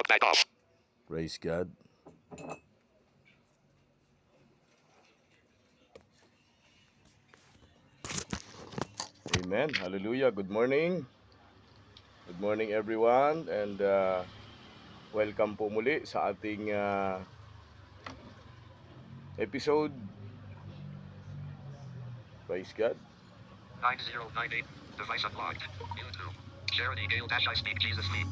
Talkback off. Praise God. Amen. Hallelujah. Good morning. Good morning everyone, and welcome po muli sa ating episode. Praise God. 9098. Device unlocked. YouTube. Charity Gale dash I speak Jesus me.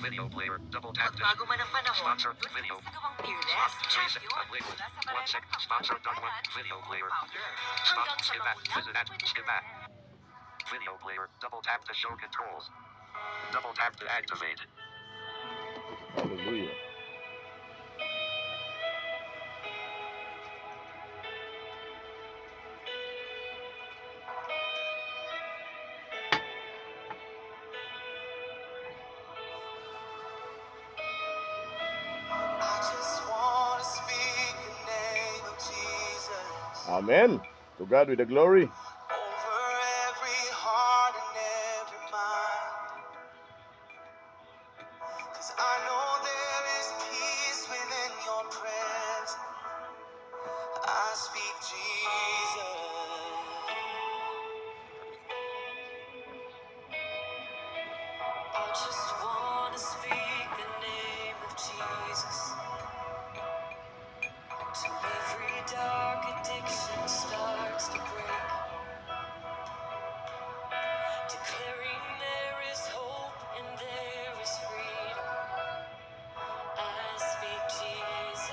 Video player. Double tap to Magbago man ang panahon, sponsor doon video. sa gawang fearless, champion, Unlabeled. mula sa 1 barangay sec. ng Sponsored dot one. Pampangalan, Video player. powder. Spot. Hanggang sa Skip back. magulang, Visit at. pwede Skip na back. yan. Video player. Double tap to show controls. Double tap to activate. Hallelujah. I just want to speak the name of Jesus Amen. To God with the glory. over every heart and every mind. 'Cause I know there is peace within your presence. I speak Jesus. I just want to speak the name of Jesus till every dark addiction starts to break. Declaring there is hope and there is freedom. I speak Jesus.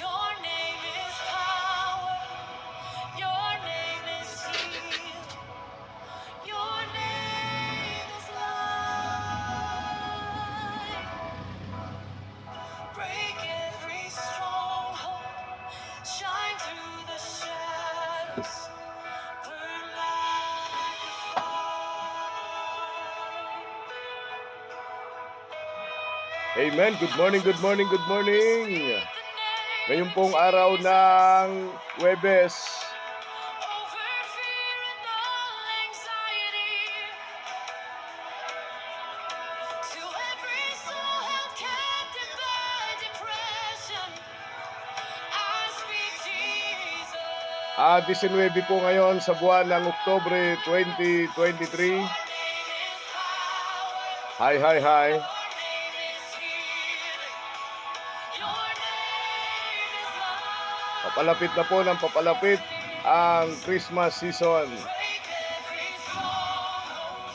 Your name is power. Your name is healing. Your name is life. Break every stronghold. Shine through the shadows. Burn like a fire. Amen. Good morning, good morning, good morning. Ngayon pong araw ng Huwebes. Over fear and all anxiety. To every soul held captive by depression, I speak Jesus. 19 po ngayon sa buwan ng Oktubre 2023. Your name is power. Hi, hi, hi. Your name is healing. Your name is life. Papalapit na po ng papalapit ang Christmas season. Break every stronghold.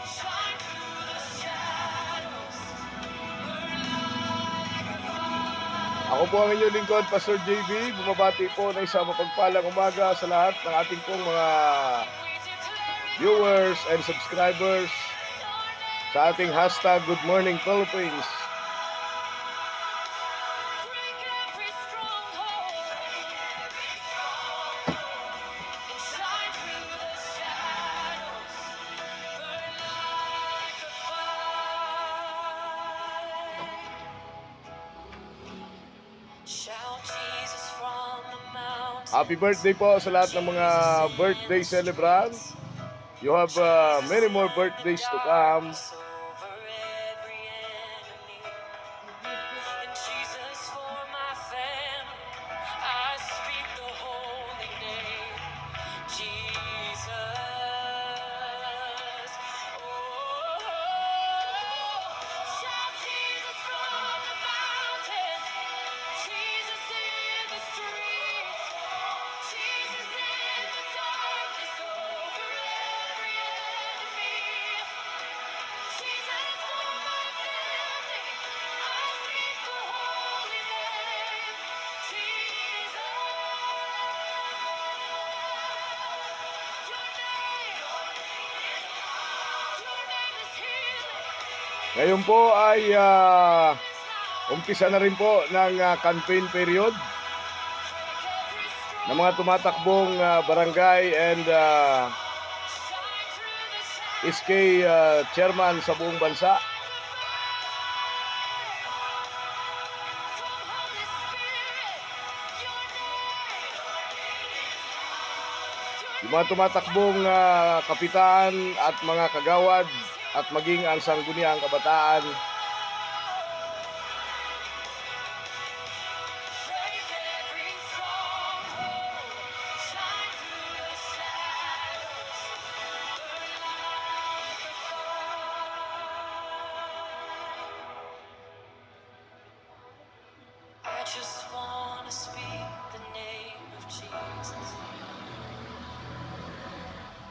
Shine through the shadows. Burn like a fire. Ako po ang inyong lingkod, Pastor JB. Bumabati po na isang mapagpalang umaga sa lahat ng ating pong mga viewers and subscribers sa ating hashtag Good Morning Philippines. Break every stronghold. And shine through the shadows. Burn like a fire. Shout Jesus from the mountains. Happy birthday po sa lahat ng mga birthday celebrants. You have many more birthdays to come. Over every enemy. And Jesus for my family. I speak the holy name. Jesus. Oh, shout Jesus from the mountains. Jesus in the streets. Jesus in the darkness over every enemy. Jesus for my family. I speak the holy name. Jesus. Your name is healing. Ngayon po ay umpisa na rin po ng campaign period ng mga tumatakbong barangay and SK chairman sa buong bansa. yung mga tumatakbong kapitan at mga kagawad at maging ang sangguniang kabataan. Break every stronghold, shine through the shadows, burn like a fire. I just wanna speak the name of Jesus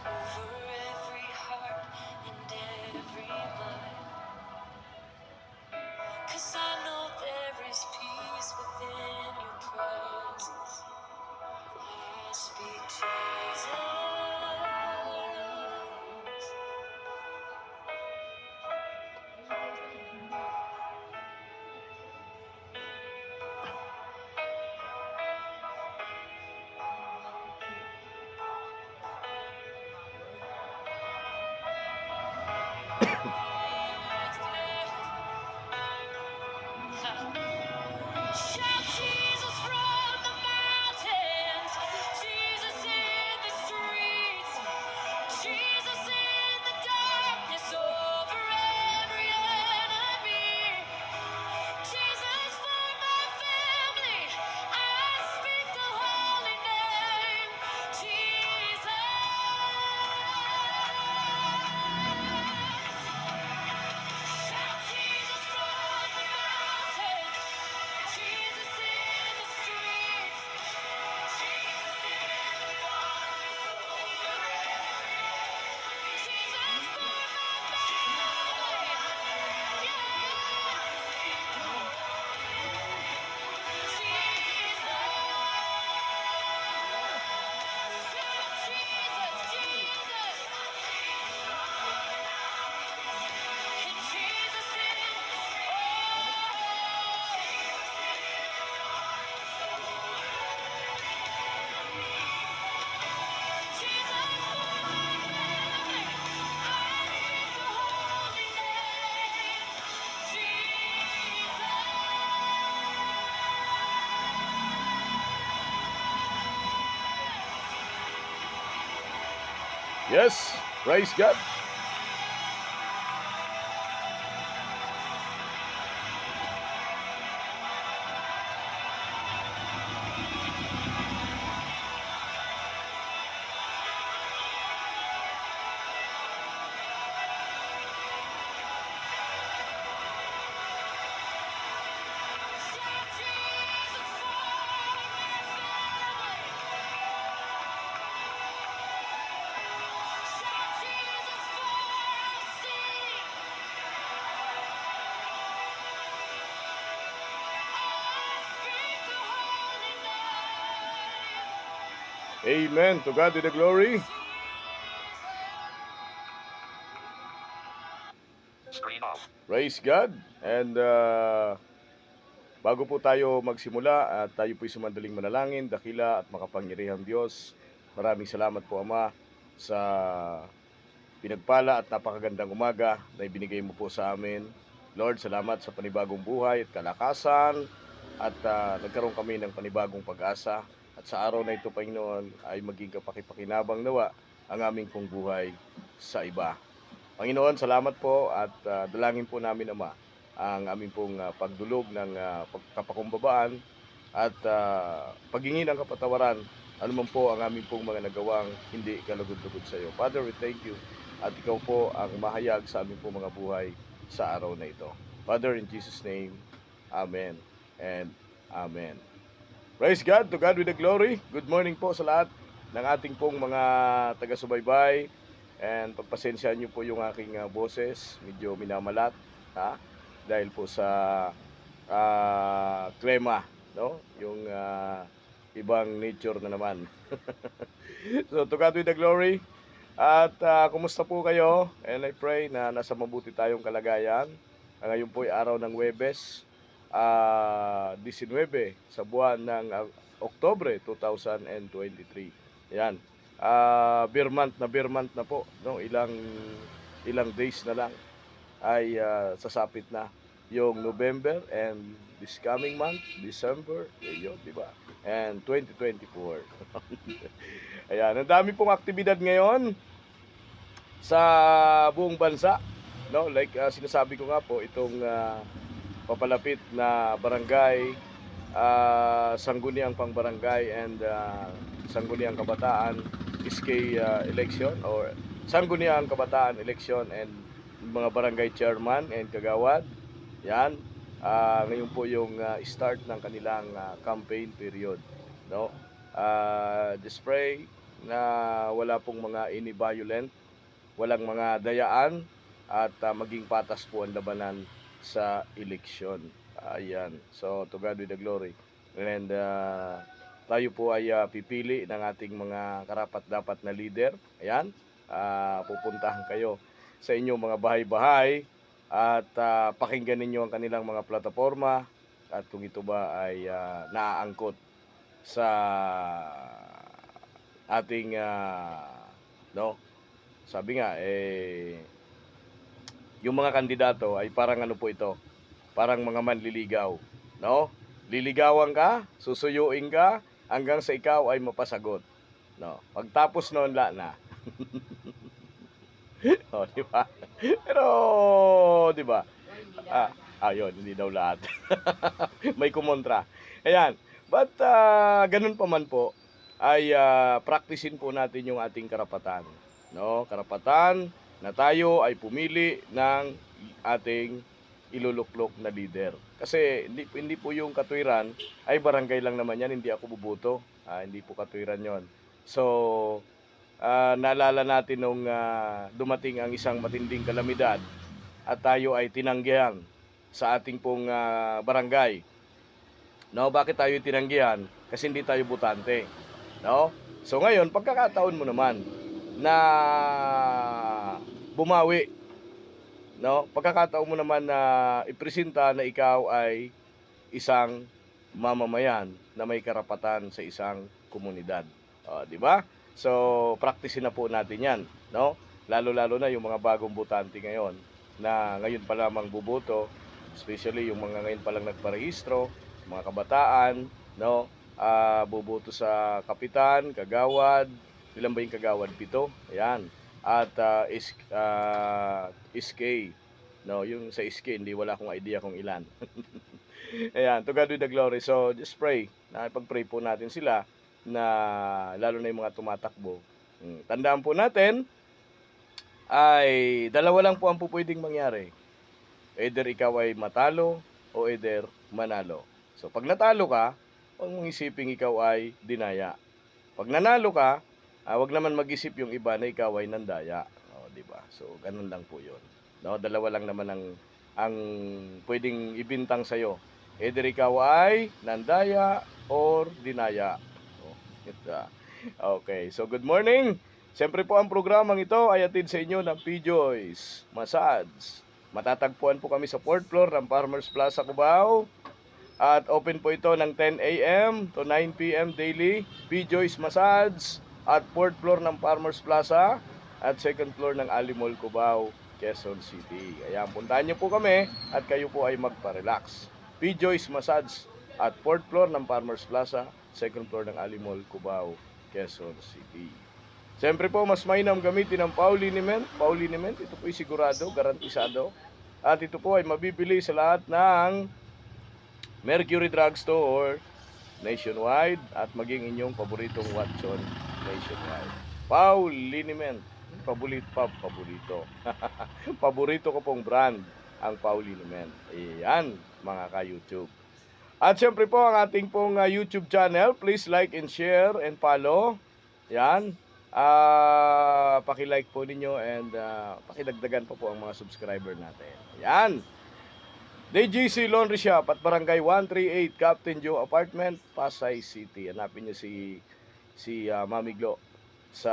over every heart and every mind. 'Cause I know there is peace within your presence. I speak Jesus. Shout Jesus from the mountains, Jesus in the streets, Jesus in the darkness over every enemy, Jesus for my family. I speak the holy name, Jesus. Shout Jesus from the mountains. Jesus in the streets, Jesus in the darkness over every Jesus for my family. Yes, praise God. Amen. To God be the glory. Screen off. Praise God. And bago po tayo magsimula at tayo po'y sumandaling manalangin, dakila at makapangyarihang Diyos, maraming salamat po Ama sa pinagpala at napakagandang umaga na ibinigay mo po sa amin. Lord, salamat sa panibagong buhay at kalakasan at nagkaroon kami ng panibagong pag-asa. At sa araw na ito, Panginoon, ay maging kapakipakinabang nawa ang aming pong buhay sa iba. Panginoon, salamat po at dalangin po namin, Ama, ang aming pong pagdulog ng kapakumbabaan at paghingi ng kapatawaran anuman po ang aming pong mga nagawang hindi kalugod-lugod sa iyo. Father, we thank you at ikaw po ang mahayag sa aming pong mga buhay sa araw na ito. Father, in Jesus' name, Amen and Amen. Praise God, to God with the glory. Good morning po sa lahat ng ating pong mga taga-subaybay. And pagpasensyaan niyo po yung aking boses, medyo minamalat, ha? Dahil po sa klema, no? Yung ibang nature na naman. So, to God with the glory. At kumusta po kayo? And I pray na nasa mabuti tayong kalagayan. Ngayon po ay araw ng Huwebes, 19 sa buwan ng Oktubre 2023. Yan. Beer month na po, no? Ilang days na lang ay sasapit na yung November, and this coming month, December, yun, di ba? And 2024. Ayan, ang dami pong aktibidad ngayon sa buong bansa, no? Like sinasabi ko nga po, itong papalapit na barangay, sangguniang pangbarangay and sangguniang kabataan SK election or sangguniang kabataan election and mga barangay chairman and kagawad. Yan. Ngayon po yung start ng kanilang campaign period, no? Just pray na wala pong mga ini-violent, walang mga dayaan at maging patas po ang labanan sa eleksyon. Ayan. So to God with the glory. And tayo po ay pipili ng ating mga karapat-dapat na leader. Ayan. Pupuntahan kayo sa inyong mga bahay-bahay at pakinggan ninyo ang kanilang mga plataforma at kung ito ba ay naaangkot sa ating no, sabi nga yung mga kandidato ay parang ano po ito, parang mga manliligaw, no? Liligawan ka, susuyuin ka hanggang sa ikaw ay mapasagot, no? Pagtapos noon na. Oh, di ba? Pero di ba? Ayun, hindi daw lahat. May kumontra. Ayan. But ganun pa man po ay practicein po natin yung ating karapatan, no? Karapatan na tayo ay pumili ng ating iluluklok na leader. Kasi hindi po yung katwiran ay barangay lang naman yan, hindi ako bubuto. Hindi po katwiran yon. So, naalala natin nung dumating ang isang matinding kalamidad at tayo ay tinanggihan sa ating pong barangay. No, bakit tayo tinanggihan? Kasi hindi tayo butante, no? So ngayon, pagkakataon mo naman na bumawi, no? Pagkakataon mo naman na ipresenta na ikaw ay isang mamamayan na may karapatan sa isang komunidad. Di ba? So, practicein na po natin 'yan, no? Lalo-lalo na yung mga bagong butante ngayon na ngayon pa lamang buboto, especially yung mga ngayon pa lang nagparehistro, mga kabataan, no? Buboto sa kapitan, kagawad, ilan ba yung kagawad? 7. Ayan. At SK, no? Yung sa SK, hindi wala akong idea kung ilan. Ayan, to God with the glory. So, just pray. Pag-pray po natin sila na lalo na yung mga tumatakbo. Tandaan po natin ay dalawa lang po ang pupwedeng mangyari. Either ikaw ay matalo o either manalo. So pag natalo ka, huwag mong isiping ikaw ay dinaya. Pag nanalo ka, wag naman mag-isip yung iba na ikaw ay nandaya. Di ba? So ganun lang po 'yon. No, dalawa lang naman ang pwedeng ibintang sa iyo. Either ikaw ay nandaya or dinaya. Okay, so good morning. Siyempre po ang programang ito ay atid sa inyo ng P-Joyce Massage. Matatagpuan po kami sa 4th floor ng Farmers Plaza, Cubao. At open po ito ng 10 a.m. to 9 p.m. daily. P-Joyce Massage at 4th floor ng Farmers Plaza at 2nd floor ng Ali Mall, Cubao, Quezon City. Ayan, puntahan niyo po kami at kayo po ay magpa-relax. P-Joyce Massage at 4th floor ng Farmers Plaza, 2nd floor ng Ali Mall, Cubao, Quezon City. Siyempre po, mas mainam gamitin ang Pauliniment. Pauliniment, ito po ay sigurado, garantisado. At ito po ay mabibili sa lahat ng Mercury Drugstore nationwide at maging inyong paboritong Watson nationwide. Pauliniment, paborito. Paborito ko pong brand ang Pauliniment. Ayan, mga ka-YouTube. At syempre po ang ating pong YouTube channel, please like and share and follow. Yan. Paki-like po ninyo and pakidagdagan po ang mga subscriber natin. Yan. DJC Laundry Shop at Barangay 138 Captain Joe Apartment, Pasay City. Hanapin niyo si Mami Glo sa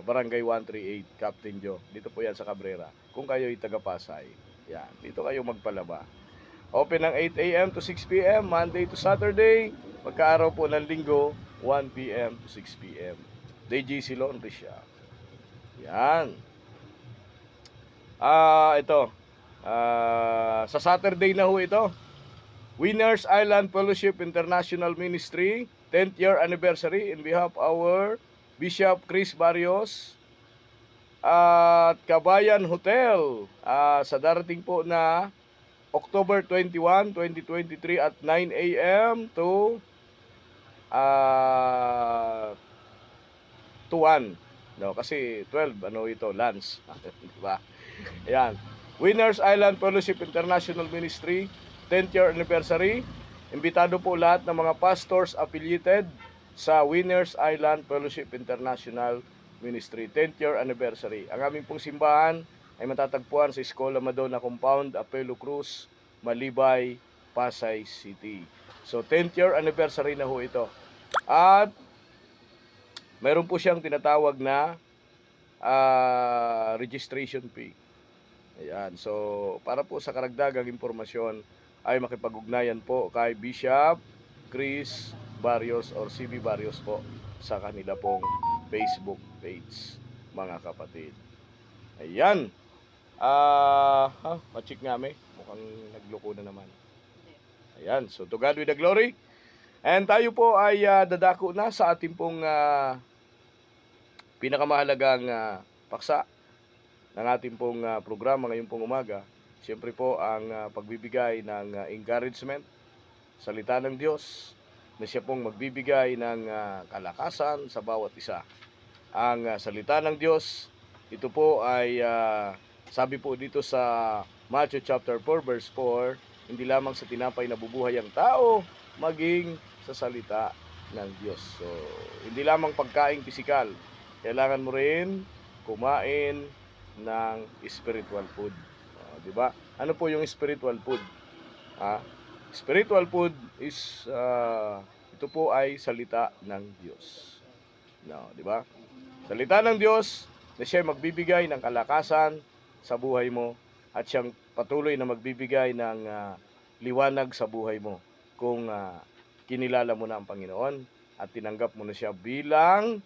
Barangay 138 Captain Joe. Dito po yan sa Cabrera. Kung kayo ay taga Pasay. Yan. Dito kayo magpalaba. Open ng 8 a.m. to 6 p.m. Monday to Saturday. Pagkaaraw po ng Linggo, 1 p.m. to 6 p.m. DJC Laundry Shop. Yan. Ito. Sa Saturday na ho ito. Winners Island Fellowship International Ministry 10th year anniversary in behalf our Bishop Chris Barrios at Kabayan Hotel sa darating po na October 21, 2023 at 9 a.m. to 1. No, kasi 12 ano ito, lunch. Diba? Ayan. Winners Island Fellowship International Ministry 10th year anniversary. Imbitado po lahat ng mga pastors affiliated sa Winners Island Fellowship International Ministry 10th year anniversary. Ang aming pong simbahan ay matatagpuan sa Escola Madonna Compound, Apelo Cruz, Malibay, Pasay City. So 10th year anniversary na ho ito. At meron po siyang tinatawag na registration fee. Ayan. So, para po sa karagdagang impormasyon ay makipag-ugnayan po kay Bishop Chris Barrios or CB Barrios po sa kanila pong Facebook page, mga kapatid. Ayan. Machik nga may. Mukhang nagloko na naman. Ayan. So, to God with the glory. And tayo po ay dadako na sa ating pong pinakamahalagang paksa ng ating pong programa ngayong pong umaga. Siyempre po ang pagbibigay ng encouragement, salita ng Diyos, na siya pong magbibigay ng kalakasan sa bawat isa. Ang salita ng Diyos, ito po ay sabi po dito sa Matthew chapter 4 verse 4, hindi lamang sa tinapay nabubuhay ang tao, maging sa salita ng Diyos. So, hindi lamang pagkain pisikal, kailangan mo rin kumain ng spiritual food. Di ba? Ano po yung spiritual food? Spiritual food is ito po ay salita ng Diyos. No, di ba? Salita ng Diyos na siya magbibigay ng kalakasan sa buhay mo at siyang patuloy na magbibigay ng liwanag sa buhay mo kung kinilala mo na ang Panginoon at tinanggap mo na siya bilang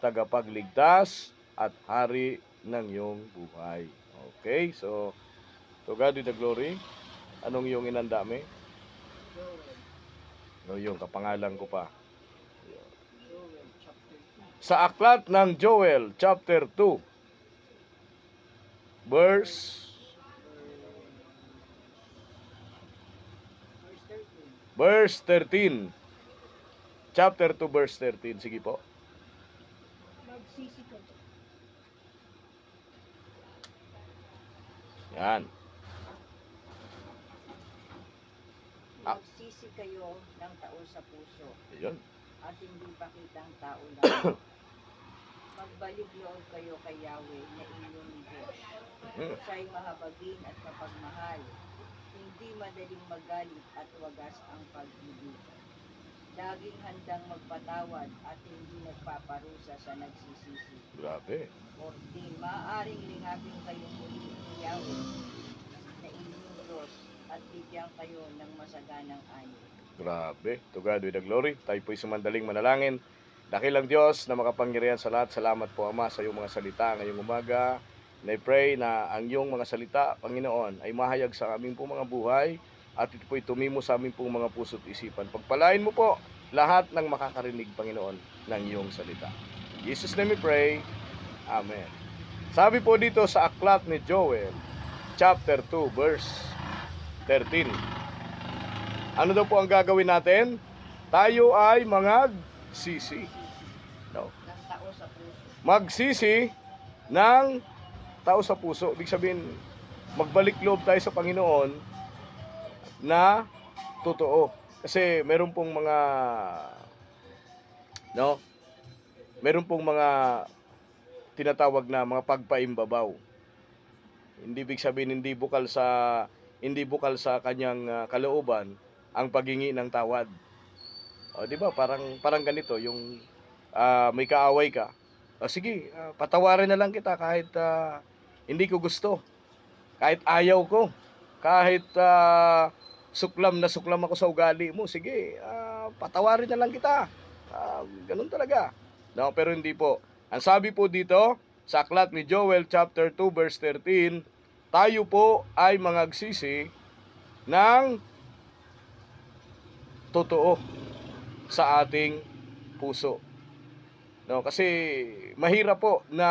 tagapagligtas at hari ng iyong buhay. Okay, so to God with the glory. Anong iyong inandami? No, yung kapangalan ko pa. Sa aklat ng Joel chapter 2 verse 13. Chapter 2 verse 13. Sige po. Yan. Magsisi kayo ng tao sa puso Ayun. at hindi pakitang tao lang. Magbalik loob kayo kay Yahweh na inyong Diyos. Siya'y mahabagin at mapagmahal. Hindi madaling magalit at wagas ang pag-ibig. Laging handang magpatawad at hindi nagpaparusa sa nagsisisi. Grabe. 14. Maaaring lingapin kayong muli ni Yahweh na inyong Diyos at bigyan kayo ng masaganang ani. Grabe. To God with the glory. Tayo po'y sumandaling manalangin. Dakilang Diyos na makapangyarihan sa lahat. Salamat po, Ama, sa iyong mga salita ngayong umaga. And I pray na ang iyong mga salita, Panginoon, ay mahayag sa aming pong mga buhay at ito po'y tumimo sa aming pong mga puso't isipan. Pagpalain mo po lahat ng makakarinig, Panginoon, ng iyong salita. In Jesus' name we pray. Amen. Sabi po dito sa aklat ni Joel, chapter 2, verse 13. Ano daw po ang gagawin natin? Tayo ay magsisi. No. Ng tao sa puso. Magsisi ng tao sa puso. Ibig sabihin, magbalik loob tayo sa Panginoon na totoo. Kasi meron pong mga meron pong mga tinatawag na mga pagpaimbabaw. Hindi ibig sabihin hindi bukal sa kanyang kalooban ang paghingi ng tawad. O di ba? Parang ganito yung may kaaway ka. O sige, patawarin na lang kita kahit hindi ko gusto. Kahit ayaw ko. Kahit suklam ako sa ugali mo. Sige, patawarin na lang kita. Ganun talaga. No, pero hindi po. Ang sabi po dito sa aklat ni Joel chapter 2 verse 13, tayo po ay magsisi ng totoo sa ating puso. No, kasi mahirap po na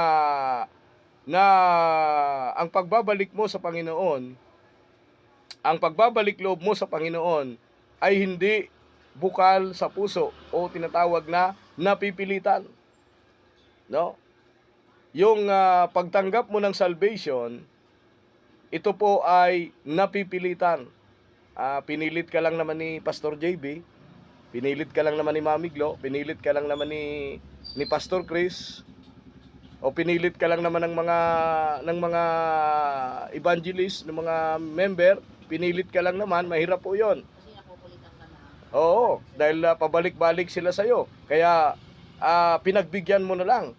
ang pagbabalik mo sa Panginoon, ang pagbabalik loob mo sa Panginoon ay hindi bukal sa puso o tinatawag na napipilitan, no? Yung pagtanggap mo ng salvation, ito po ay napipilitan. Pinilit ka lang naman ni Pastor JB, pinilit ka lang naman ni Mami Glo, pinilit ka lang naman ni Pastor Chris, o pinilit ka lang naman ng mga evangelist, ng mga member, pinilit ka lang naman, mahirap po 'yon. Kasi napupulitan ka na. Oo, dahil pabalik-balik sila sa iyo. Kaya pinagbigyan mo na lang,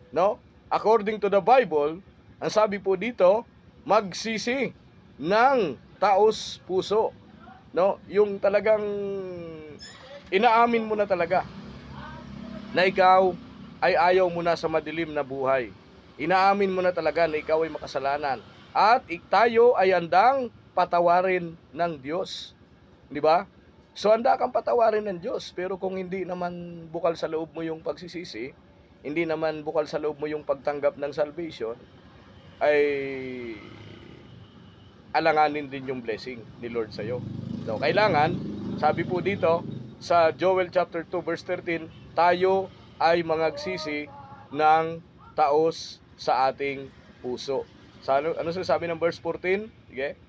no? According to the Bible, ang sabi po dito, magsisi ng taos puso, no? Yung talagang inaamin mo na talaga na ikaw ay ayaw mo na sa madilim na buhay. Inaamin mo na talaga na ikaw ay makasalanan. At tayo ay handang patawarin ng Diyos. Di ba? So handa kang patawarin ng Diyos. Pero kung hindi naman bukal sa loob mo yung pagsisisi, hindi naman bukal sa loob mo yung pagtanggap ng salvation, ay alanganin din yung blessing ni Lord sa'yo. So kailangan, sabi po dito, sa Joel chapter 2 verse 13, tayo ay mangagsisi ng taos sa ating puso. Sa ano sinasabi ng verse 14? Sige.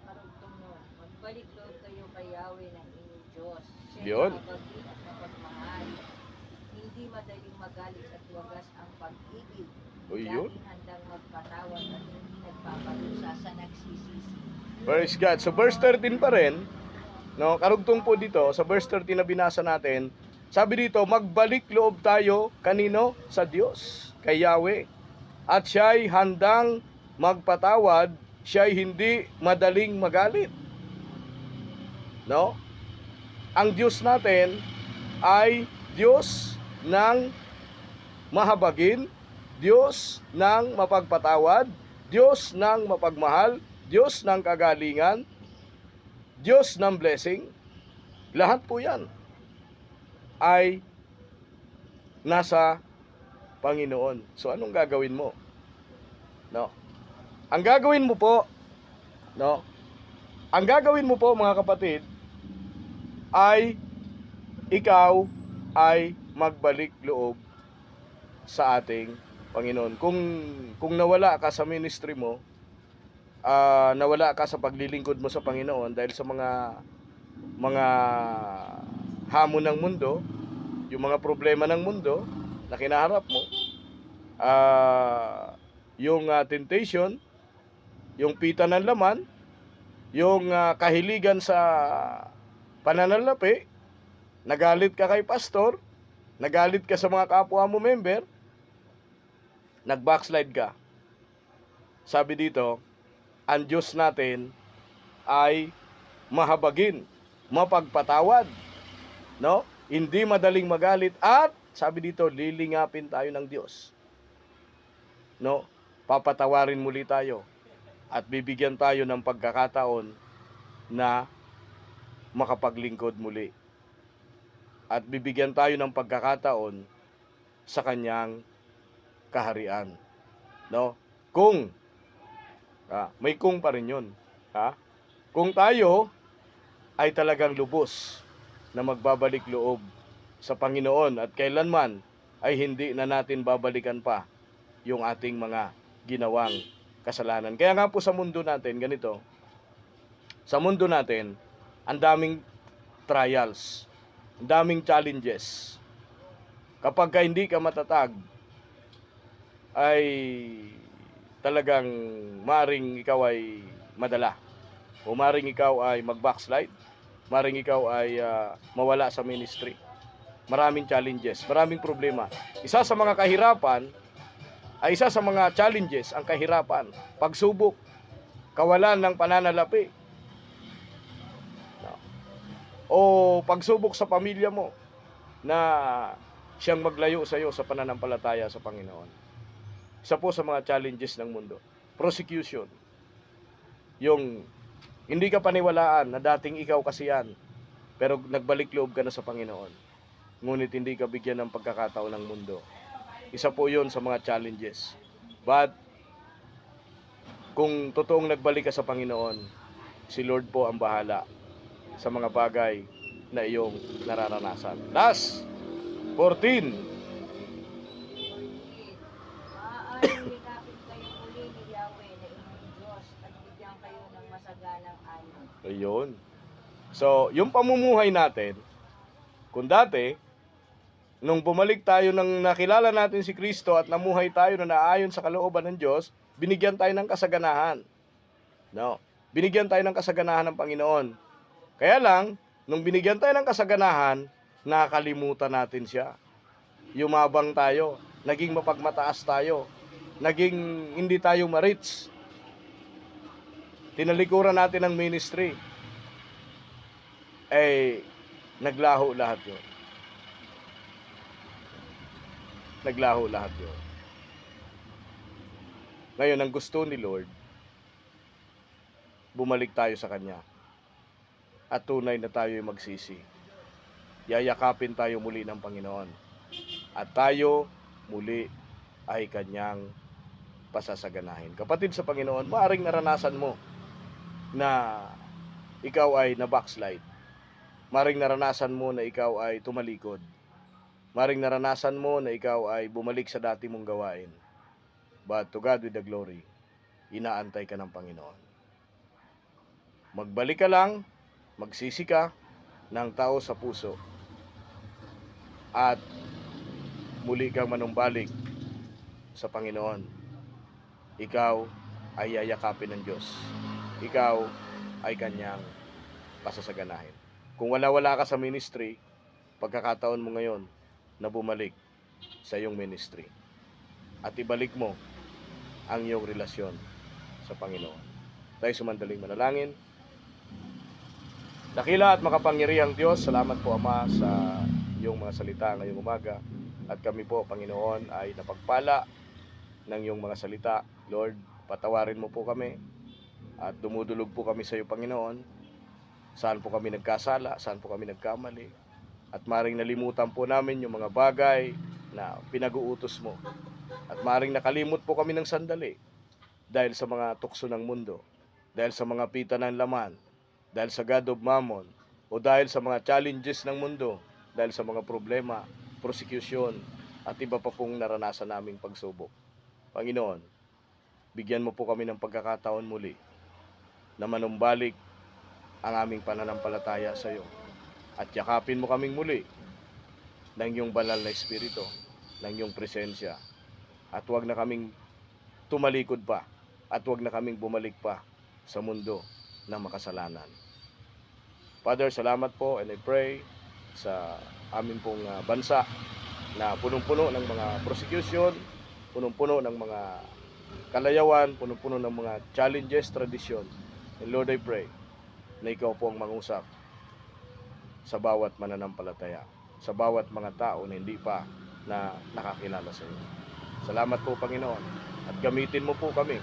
Karugtong mo, magbalik loob kayo kay Yahweh ng inyong Diyos. Yun. Siya'y mabagin at mapagmahal. Hindi madaling magalit at wagas ang pag-ibig. O yun. Laging handang magpatawad at hindi nagpaparusa sa nagsisisi. Praise God. So verse 13 pa rin, no, karugtong po dito sa verse 13 na binasa natin. Sabi dito, magbalik loob tayo kanino? Sa Diyos, kay Yahweh. At siya'y handang magpatawad, siya'y hindi madaling magalit. No? Ang Diyos natin ay Diyos ng mahabagin, Diyos ng mapagpatawad, Diyos ng mapagmahal, Diyos ng kagalingan, Diyos ng blessing. Lahat po yan ay nasa Panginoon. So anong gagawin mo? No. Ang gagawin mo po, no? Ang gagawin mo po mga kapatid ay ikaw ay magbalik loob sa ating Panginoon. Kung nawala ka sa ministry mo, nawala ka sa paglilingkod mo sa Panginoon dahil sa mga hamon ng mundo, yung mga problema ng mundo na kinaharap mo, yung temptation, yung pita ng laman, yung kahiligan sa pananalapi, nagalit ka kay pastor, nagalit ka sa mga kapwa mo member, nag-backslide ka. Sabi dito, ang Diyos natin ay mahabagin, mapagpatawad, no? Hindi madaling magalit at sabi dito, lilingapin tayo ng Diyos. No? Papatawarin muli tayo at bibigyan tayo ng pagkakataon na makapaglingkod muli. At bibigyan tayo ng pagkakataon sa kanyang kaharian. No? Kung may kung pa rin 'yun, ha? Kung tayo ay talagang lubos na magbabalik loob sa Panginoon at kailanman ay hindi na natin babalikan pa yung ating mga ginawang kasalanan. Kaya nga po sa mundo natin, ganito, sa mundo natin, ang daming trials, ang daming challenges. Kapag ka hindi ka matatag, ay talagang maring ikaw ay madala. O maring ikaw ay mag-backslide, maring ikaw ay mawala sa ministry. Maraming challenges, maraming problema. Isa sa mga challenges, ang kahirapan, pagsubok, kawalan ng pananalapi, o pagsubok sa pamilya mo na siyang maglayo sa iyo sa pananampalataya sa Panginoon. Isa po sa mga challenges ng mundo. Persecution. Yung hindi ka paniwalaan na dating ikaw kasi yan, pero nagbalik loob ka na sa Panginoon. ngunit hindi ka bigyan ng pagkakataon ng mundo. Isa po yun sa mga challenges. But, kung totoong nagbalik ka sa Panginoon, si Lord po ang bahala sa mga bagay na iyong nararanasan. Last, 14. Maaaring likapin kayo muli ni Yahweh na inyong Diyos at bigyan kayo ng masaganang ani. Ayun. So, yung pamumuhay natin, kung dati, nung bumalik tayo nang nakilala natin si Kristo at namuhay tayo na naayon sa kalooban ng Diyos, binigyan tayo ng kasaganahan. No? Binigyan tayo ng kasaganahan ng Panginoon. Kaya lang, nung binigyan tayo ng kasaganahan, nakalimutan natin siya. Yumabang tayo, naging mapagmataas tayo, naging hindi tayo ma-reach. Tinalikuran natin ang ministry. Naglaho lahat yun. Naglaho lahat yun. Ngayon, ang gusto ni Lord, bumalik tayo sa Kanya. At tunay na tayo'y magsisi. Yayakapin tayo muli ng Panginoon. At tayo muli ay Kanyang pasasaganahin. Kapatid sa Panginoon, maaaring naranasan mo na ikaw ay na-backslide. Maaaring naranasan mo na ikaw ay tumalikod. Maring naranasan mo na ikaw ay bumalik sa dati mong gawain. But to God with the glory, inaantay ka ng Panginoon. Magbalik ka lang, magsisi ka ng tao sa puso. At muli kang manumbalik sa Panginoon. Ikaw ay yayakapin ng Diyos. Ikaw ay Kanyang pasasaganahin. Kung wala-wala ka sa ministry, pagkakataon mo ngayon na bumalik sa iyong ministry at ibalik mo ang iyong relasyon sa Panginoon. Tayo sumandaling manalangin. Dakila at makapangyarihang Diyos, salamat po Ama sa iyong mga salita ngayong umaga, at kami po Panginoon ay napagpala ng iyong mga salita. Lord, patawarin mo po kami at dumudulog po kami sa iyo Panginoon. Saan po kami nagkasala, saan po kami nagkamali. At maring nalimutan po namin yung mga bagay na pinag-uutos mo. At maring nakalimot po kami ng sandali dahil sa mga tukso ng mundo, dahil sa mga pita ng laman, dahil sa God of Mammon, o dahil sa mga challenges ng mundo, dahil sa mga problema, persecution, at iba pa pong naranasan naming pagsubok. Panginoon, bigyan mo po kami ng pagkakataon muli na manumbalik ang aming pananampalataya sa iyo. At yakapin mo kaming muli ng iyong banal na espiritu, ng iyong presensya. At huwag na kaming tumalikod pa, at huwag na kaming bumalik pa sa mundo ng makasalanan. Father, salamat po, and I pray sa amin pong bansa na punong-puno ng mga persecution, punong-puno ng mga kalayawan, punong-puno ng mga challenges, tradisyon. And Lord, I pray na ikaw po ang mangusap sa bawat mananampalataya, sa bawat mga tao na hindi pa na nakakilala sa iyo. Salamat po Panginoon, at gamitin mo po kami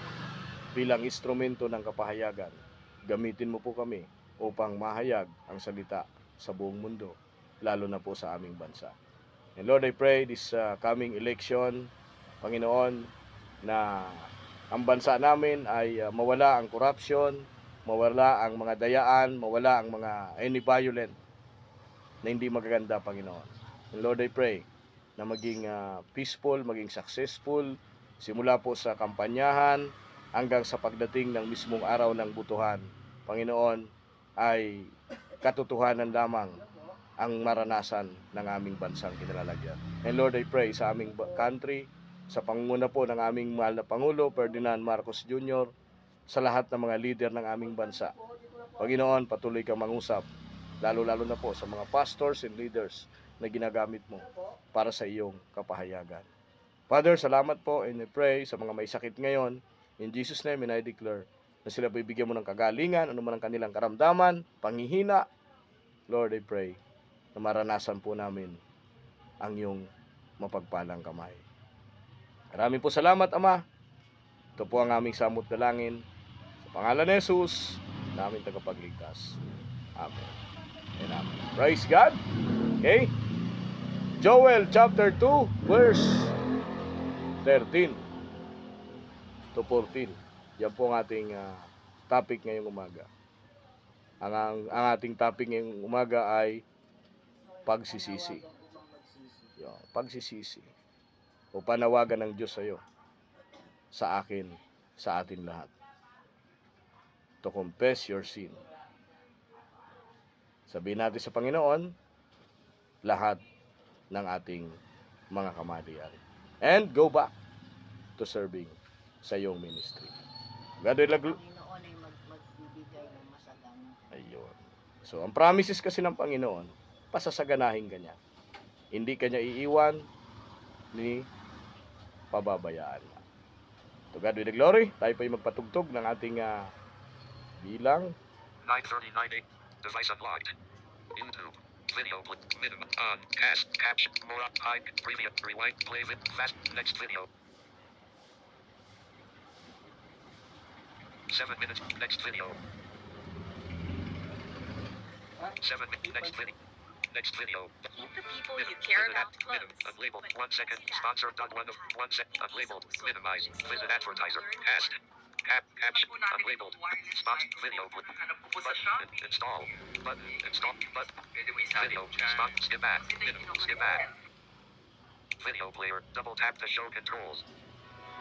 bilang instrumento ng kapahayagan. Gamitin mo po kami upang mahayag ang salita sa buong mundo, lalo na po sa aming bansa. And Lord, I pray this coming election, Panginoon, na ang bansa namin ay mawala ang corruption, mawala ang mga dayaan, mawala ang mga any violent na hindi magaganda, Panginoon. And Lord, I pray na maging peaceful, maging successful, simula po sa kampanyahan hanggang sa pagdating ng mismong araw ng butuhan. Panginoon, ay katotohanan lamang ang maranasan ng aming bansang kinalalagyan. And Lord, I pray sa aming country, sa pangunguna po ng aming mahal na Pangulo, Ferdinand Marcos Jr., sa lahat ng mga leader ng aming bansa. Panginoon, patuloy kang mangusap, lalo-lalo na po sa mga pastors and leaders na ginagamit mo para sa iyong kapahayagan. Father, salamat po, and I pray sa mga may sakit ngayon. In Jesus' name, and I declare na sila bibigyan mo ng kagalingan, anuman ang kanilang karamdaman, panghihina. Lord, I pray na maranasan po namin ang iyong mapagpalang kamay. Maraming po salamat, Ama. Ito po ang aming samot dalangin. Sa pangalan ni Jesus, namin tagapagligtas. Amen. And amen. Praise God. Okay? Joel chapter 2 verse 13 to 14. Yan po ang ating topic ngayong umaga. Ang ating topic ngayong umaga ay pagsisisi. Yan, pagsisisi. O panawagan ng Diyos sa iyo, sa akin, sa atin lahat. To confess your sin. Sabihin natin sa Panginoon lahat ng ating mga kamalian. And go back to serving sa iyong ministry. God will Panginoon ay magbibigay ng masagana. Ayun. So, ang promises kasi ng Panginoon, pasasaganahin ka niya. Hindi ka niya iiwan, ni pababayaan. To God be the glory. Tayo pa yung magpatugtog ng ating bilang. 9:39. Device unlocked. YouTube. Video minimum on cast caption more up high preview rewind play with fast next video. 7 minutes next video. 7 minutes next video. Next video. Keep the people you care about close. Unlabeled 1 second. Sponsor. 1 second. Unlabeled. Minimize. Visit advertiser. Cast. Caption. Unlabeled. Spot. Video. Button. Install. Button. Install. Button. Video. Spot. Skip ad. Minimum. Skip ad. Video player. Double tap to show controls.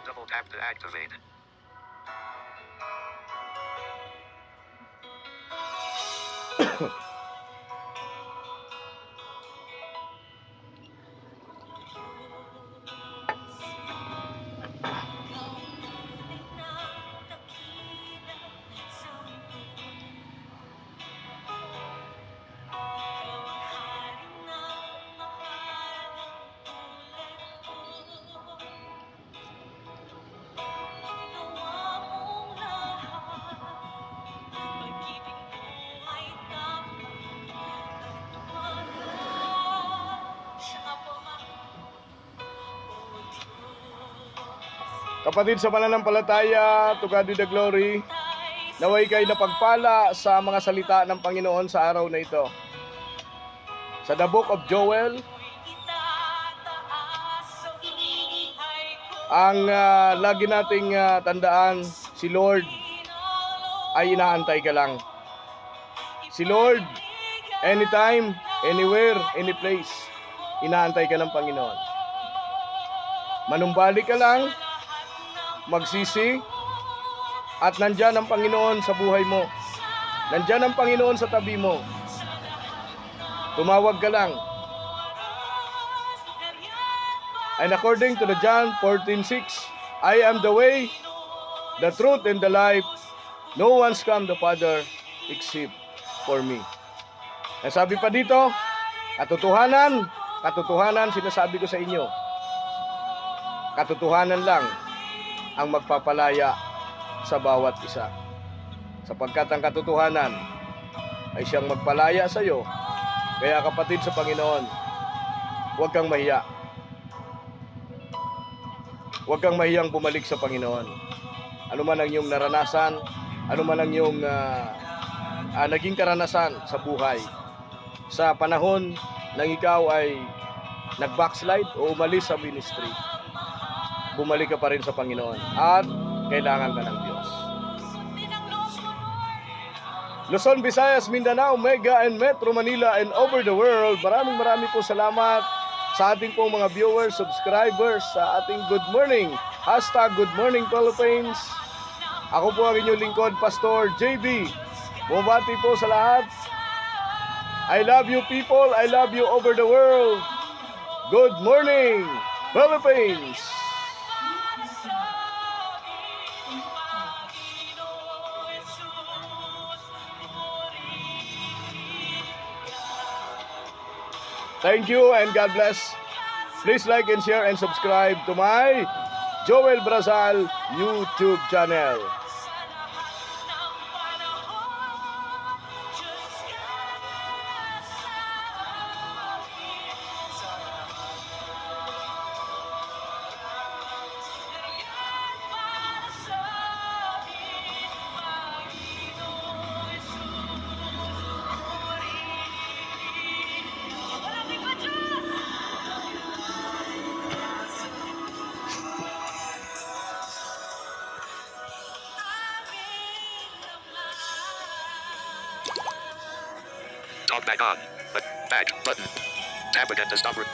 Double tap to activate. Kapatid sa pananampalataya, to God be the glory. Naway kayo napagpala sa mga salita ng Panginoon sa araw na ito. Sa the book of Joel, ang lagi nating tandaan, si Lord ay inaantay ka lang. Si Lord, anytime, anywhere, any place, inaantay ka ng Panginoon. Manumbalik ka lang, magsisi, at nandyan ang Panginoon sa buhay mo. Nandyan ang Panginoon sa tabi mo. Tumawag ka lang. And according to the John 14:6, I am the way, the truth, and the life. No one's come to the Father except for me. Ang sabi pa dito, katotohanan, sinasabi ko sa inyo. Katotohanan lang ang magpapalaya sa bawat isa. Sapagkat ang katotohanan ay siyang magpalaya sa iyo. Kaya kapatid sa Panginoon, huwag kang mahiya. Huwag kang mahiyang bumalik sa Panginoon. Ano man ang iyong naranasan, ano man ang iyong naging karanasan sa buhay, sa panahon nang ikaw ay nag-backslide o umalis sa ministry, bumalik ka pa rin sa Panginoon at kailangan ka ng Diyos. Luzon, Visayas, Mindanao, Mega and Metro Manila and over the world, maraming po salamat sa ating pong mga viewers, subscribers sa ating Good Morning, #Good Morning Philippines. Ako po ang inyong lingkod, Pastor JB. Bumabati po sa lahat. I love you people, I love you over the world. Good morning, Philippines! Thank you and God bless. Please like and share and subscribe to my Joel Brazal YouTube channel. Talk back on. Back button. Tap again to stop.